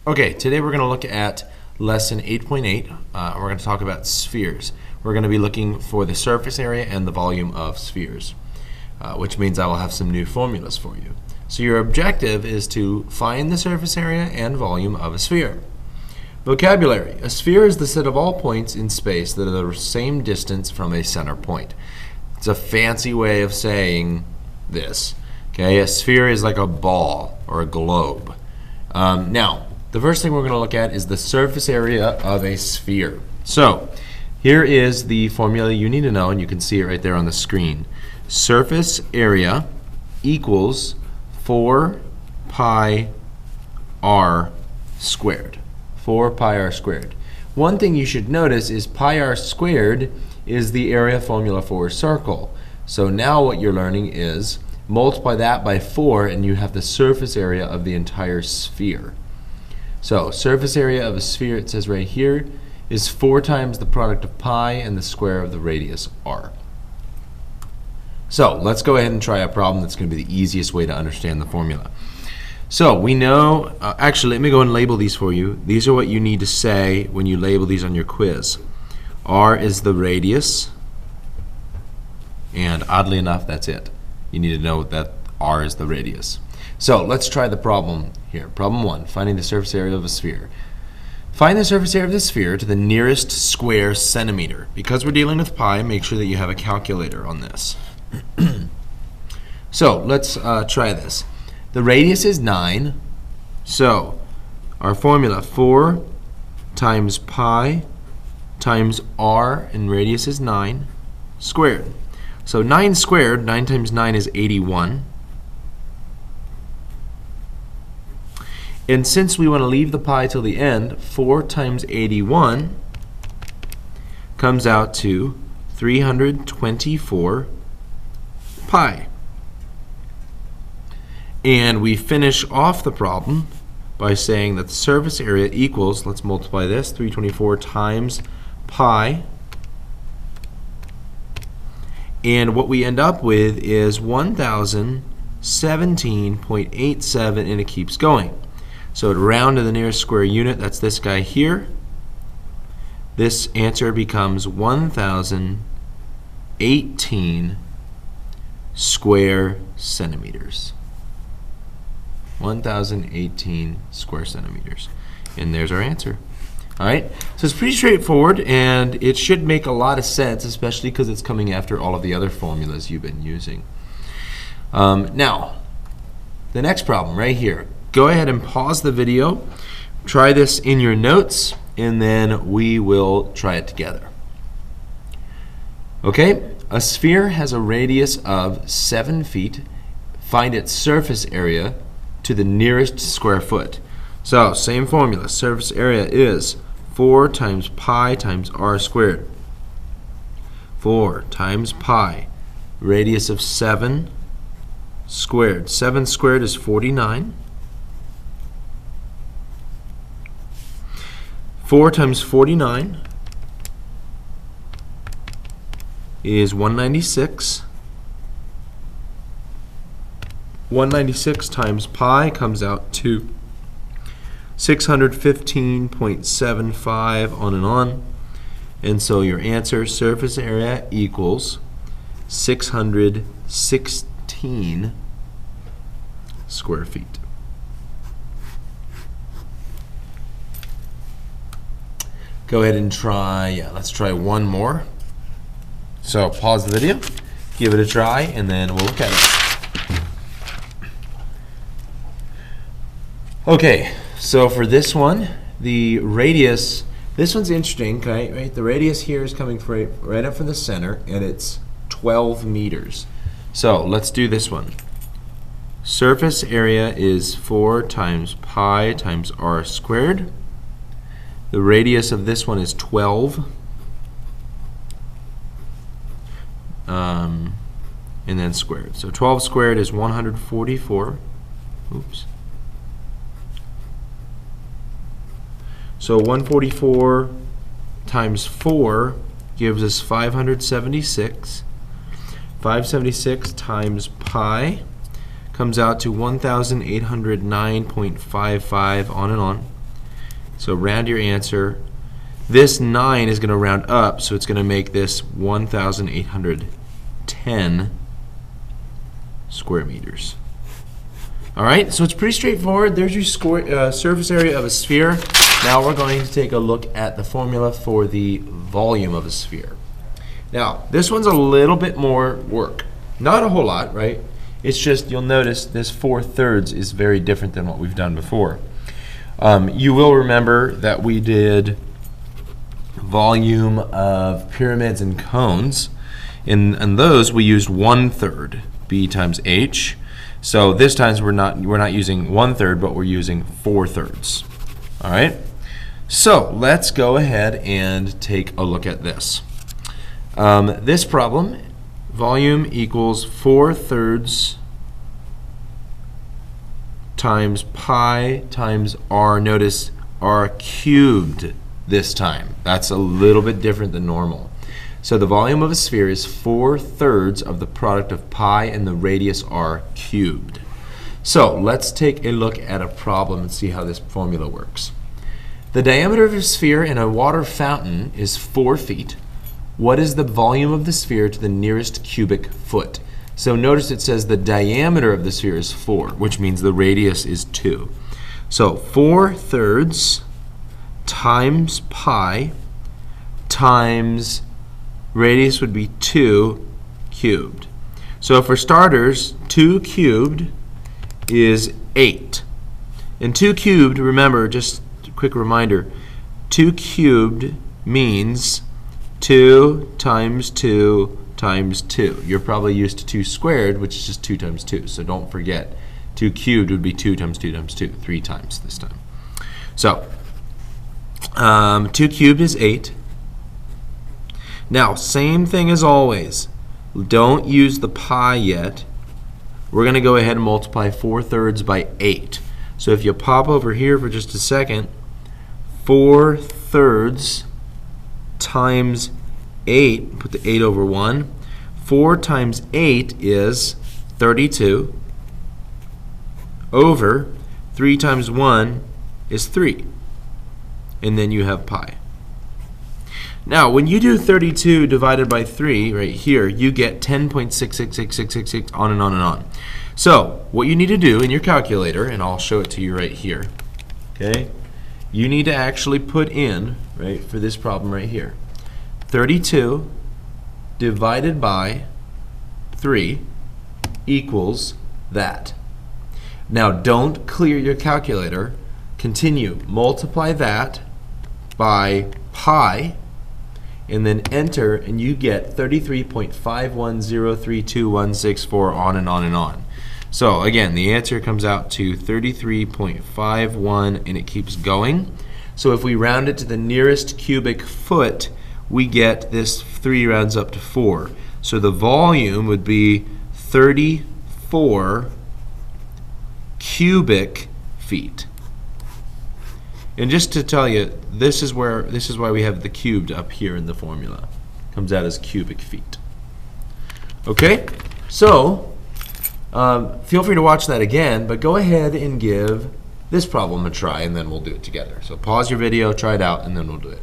Okay, today we're going to look at lesson 8.8. We're going to talk about spheres. We're going to be looking for the surface area and the volume of spheres, which means I will have some new formulas for you. So your objective is to find the surface area and volume of a sphere. Vocabulary. A sphere is the set of all points in space that are the same distance from a center point. It's a fancy way of saying this. Okay, a sphere is like a ball or a globe. Now, the first thing we're going to look at is the surface area of a sphere. So, here is the formula you need to know, and you can see it right there on the screen. Surface area equals 4 pi r squared. 4 pi r squared. One thing you should notice is pi r squared is the area formula for a circle. So now what you're learning is multiply that by 4 and you have the surface area of the entire sphere. So surface area of a sphere, it says right here, is 4 times the product of pi and the square of the radius r. So let's go ahead and try a problem that's going to be the easiest way to understand the formula. So we know, actually let me go and label these for you. These are what you need to say when you label these on your quiz. R is the radius, and oddly enough, that's it. You need to know that r is the radius. So let's try the problem here. Problem 1, finding the surface area of a sphere. Find the surface area of the sphere to the nearest square centimeter. Because we're dealing with pi, make sure that you have a calculator on this. So let's try this. The radius is 9, so our formula 4 times pi times r, and radius is 9, squared. So 9 squared, 9 times 9 is 81. And since we want to leave the pi till the end, 4 times 81 comes out to 324 pi. And we finish off the problem by saying that the surface area equals, let's multiply this, 324 times pi. And what we end up with is 1017.87, and it keeps going. So to round to the nearest square unit, that's this guy here. This answer becomes 1018 square centimeters. 1018 square centimeters. And there's our answer. All right, so it's pretty straightforward, and it should make a lot of sense, especially because it's coming after all of the other formulas you've been using. Now, the next problem right here. Go ahead and pause the video, try this in your notes, and then we will try it together. Okay, a sphere has a radius of 7 feet. Find its surface area to the nearest square foot. So, same formula. Surface area is 4 times pi times r squared. 4 times pi, radius of 7 squared. 7 squared is 49. 4 times 49 is 196. 196 times pi comes out to 615.75, on and on. And so your answer, surface area, equals 616 square feet. Go ahead and try, let's try one more. So pause the video, give it a try, and then we'll look at it. Okay, so for this one, the radius, this one's interesting, okay, right? The radius here is coming right up from the center, and it's 12 meters. So let's do this one. Surface area is 4 times pi times r squared. The radius of this one is 12. And then squared. So 12 squared is 144. Oops. So 144 times 4 gives us 576. 576 times pi comes out to 1,809.55, on and on. So round your answer. This 9 is going to round up, so it's going to make this 1,810 square meters. All right, so it's pretty straightforward. There's your surface area of a sphere. Now we're going to take a look at the formula for the volume of a sphere. Now, this one's a little bit more work. Not a whole lot, right? It's just, you'll notice this 4/3 is very different than what we've done before. You will remember that we did volume of pyramids and cones. In those, we used 1/3, B times H. So this time we're not using 1/3, but we're using 4/3. All right. So let's go ahead and take a look at this. This problem, volume equals 4/3 times pi times r. Notice r cubed this time. That's a little bit different than normal. So the volume of a sphere is 4/3 of the product of pi and the radius r cubed. So let's take a look at a problem and see how this formula works. The diameter of a sphere in a water fountain is 4 feet. What is the volume of the sphere to the nearest cubic foot? So notice it says the diameter of the sphere is 4, which means the radius is 2. So 4/3 times pi times radius would be 2 cubed. So for starters, 2 cubed is 8. And 2 cubed, remember, just a quick reminder, 2 cubed means 2 times 2 times 2. You're probably used to 2 squared, which is just 2 times 2. So don't forget, 2 cubed would be 2 times 2 times 2, 3 times this time. So 2 cubed is 8. Now, same thing as always. Don't use the pi yet. We're going to go ahead and multiply 4/3 by 8. So if you pop over here for just a second, 4/3 times 8, put the 8 over 1. 4 times 8 is 32 over 3 times 1 is 3. And then you have pi. Now, when you do 32 divided by 3 right here, you get 10.666666 on and on and on. So, what you need to do in your calculator, and I'll show it to you right here, okay? You need to actually put in, right, for this problem right here, 32 divided by 3 equals that. Now, don't clear your calculator. Continue. Multiply that by pi, and then enter, and you get 33.51032.164 on and on and on. So again, the answer comes out to 33.51, and it keeps going. So if we round it to the nearest cubic foot, we get this 3 rounds up to 4. So the volume would be 34 cubic feet. And just to tell you, this is why we have the cubed up here in the formula. Comes out as cubic feet. Okay, so feel free to watch that again, but go ahead and give this problem a try, and then we'll do it together. So pause your video, try it out, and then we'll do it.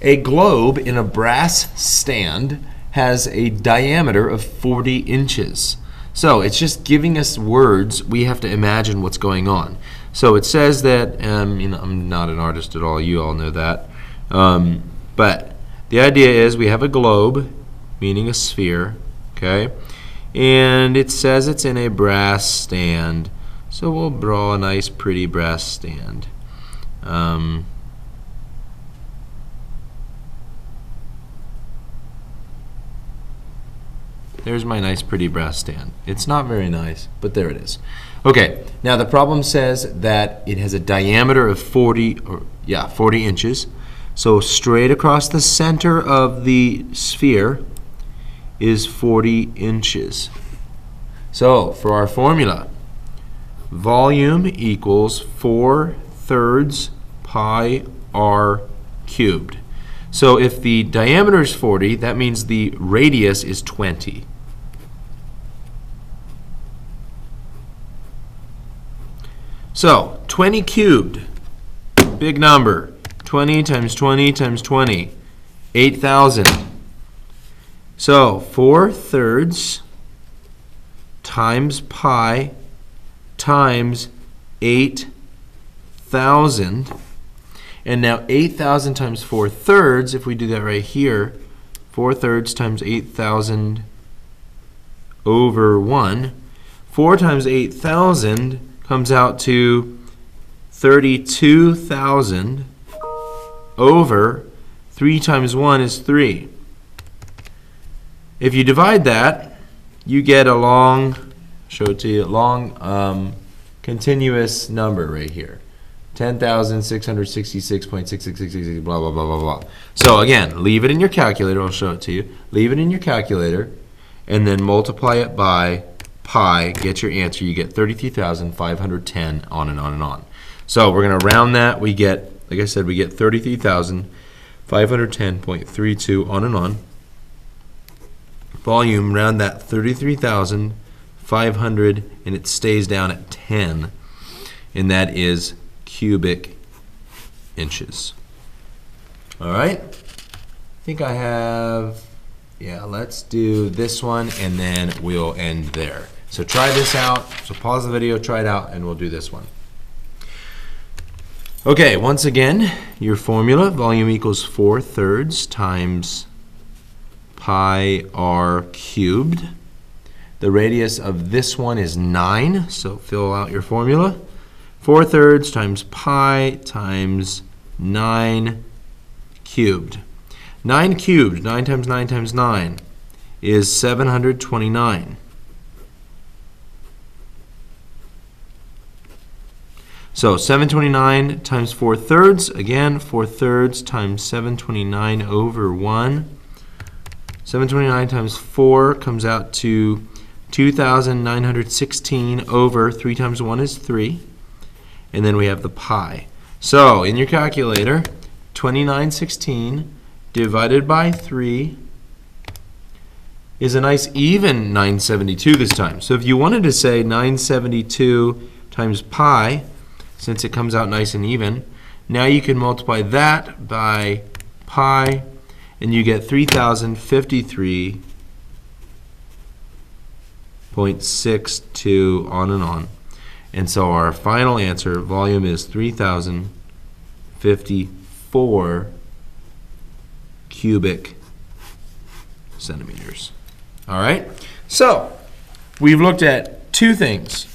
A globe in a brass stand has a diameter of 40 inches. So it's just giving us words. We have to imagine what's going on. So it says that, you know, I'm not an artist at all. You all know that. But the idea is we have a globe, meaning a sphere, okay? And it says it's in a brass stand. So we'll draw a nice, pretty brass stand. There's my nice pretty brass stand. It's not very nice, but there it is. Okay, now the problem says that it has a diameter of 40 inches. So straight across the center of the sphere is 40 inches. So for our formula, volume equals 4/3 pi r cubed. So if the diameter is 40, that means the radius is 20. So 20 cubed, big number. 20 times 20 times 20, 8,000. So 4/3 times pi times 8,000. And now 8,000 times 4/3, if we do that right here, 4/3 times 8,000 over 1. 4 times 8,000 comes out to 32,000 over 3 times 1 is 3. If you divide that, you get a long, show it to you, long continuous number right here. 10,666.6666, blah, blah, blah, blah, blah. So again, leave it in your calculator. I'll show it to you. Leave it in your calculator and then multiply it by pi. Get your answer. You get 33,510, on and on and on. So we're going to round that. We get, like I said, we get 33,510.32, on and on. Volume, round that 33,500, and it stays down at 10, and that is cubic inches. All right, I think I have, yeah, let's do this one, and then we'll end there. So try this out. So pause the video, try it out, and we'll do this one. Okay, once again, your formula, volume equals 4/3 times pi r cubed. The radius of this one is 9, so fill out your formula. 4/3 times pi times 9 cubed. 9 cubed, 9 times 9 times 9, is 729. So 729 times 4/3, again, 4/3 times 729 over 1. 729 times 4 comes out to 2,916 over 3 times 1 is 3. And then we have the pi. So in your calculator, 2916 divided by 3 is a nice even 972 this time. So if you wanted to say 972 times pi, since it comes out nice and even, now you can multiply that by pi, and you get 3,053.62, on and on. And so our final answer, volume, is 3,054 cubic centimeters. All right? So we've looked at two things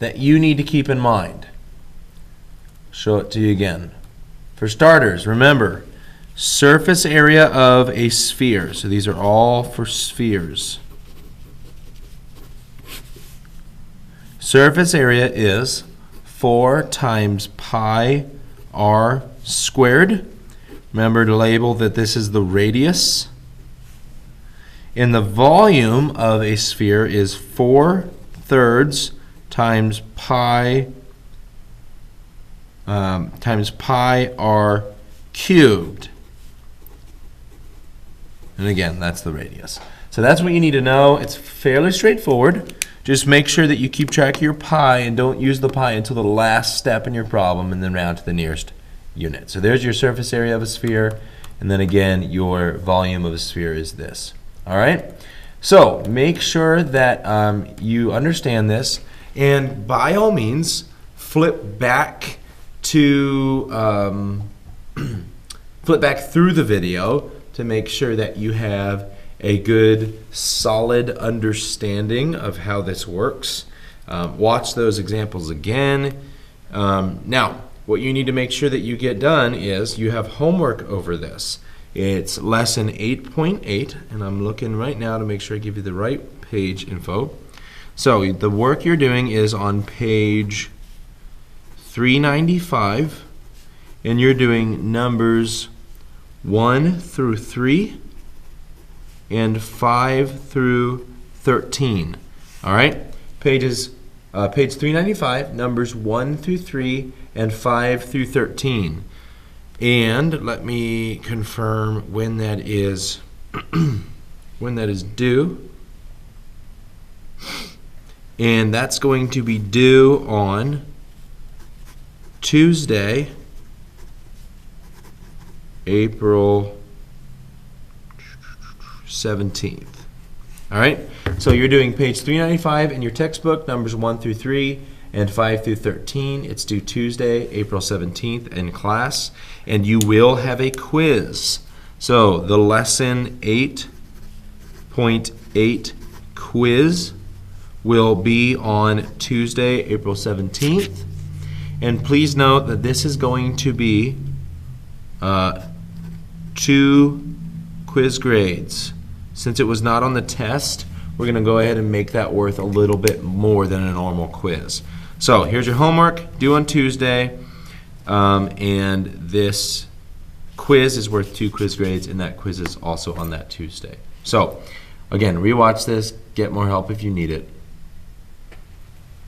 that you need to keep in mind. Show it to you again. For starters, remember, surface area of a sphere. So these are all for spheres. Surface area is 4 times pi r squared. Remember to label that this is the radius. And the volume of a sphere is 4/3 times pi r cubed. And again, that's the radius. So that's what you need to know. It's fairly straightforward. Just make sure that you keep track of your pi and don't use the pi until the last step in your problem, and then round to the nearest unit. So there's your surface area of a sphere, and then again, your volume of a sphere is this. All right? So make sure that you understand this, and by all means, flip back to flip back through the video to make sure that you have a good, solid understanding of how this works. Watch those examples again. Now, what you need to make sure that you get done is you have homework over this. It's lesson 8.8, and I'm looking right now to make sure I give you the right page info. So the work you're doing is on page 395, and you're doing numbers 1 through 3 and 5 through 13. All right, page 395, numbers 1 through 3 and 5 through 13. And let me confirm when that is when that is due. And that's going to be due on Tuesday, April 17th. All right, so you're doing page 395 in your textbook, numbers 1 through 3 and 5 through 13. It's due Tuesday, April 17th in class, and you will have a quiz. So the lesson 8.8 quiz will be on Tuesday, April 17th. And please note that this is going to be 2 quiz grades. Since it was not on the test, we're going to go ahead and make that worth a little bit more than a normal quiz. So here's your homework due on Tuesday, and this quiz is worth 2 quiz grades, and that quiz is also on that Tuesday. So again, rewatch this, get more help if you need it.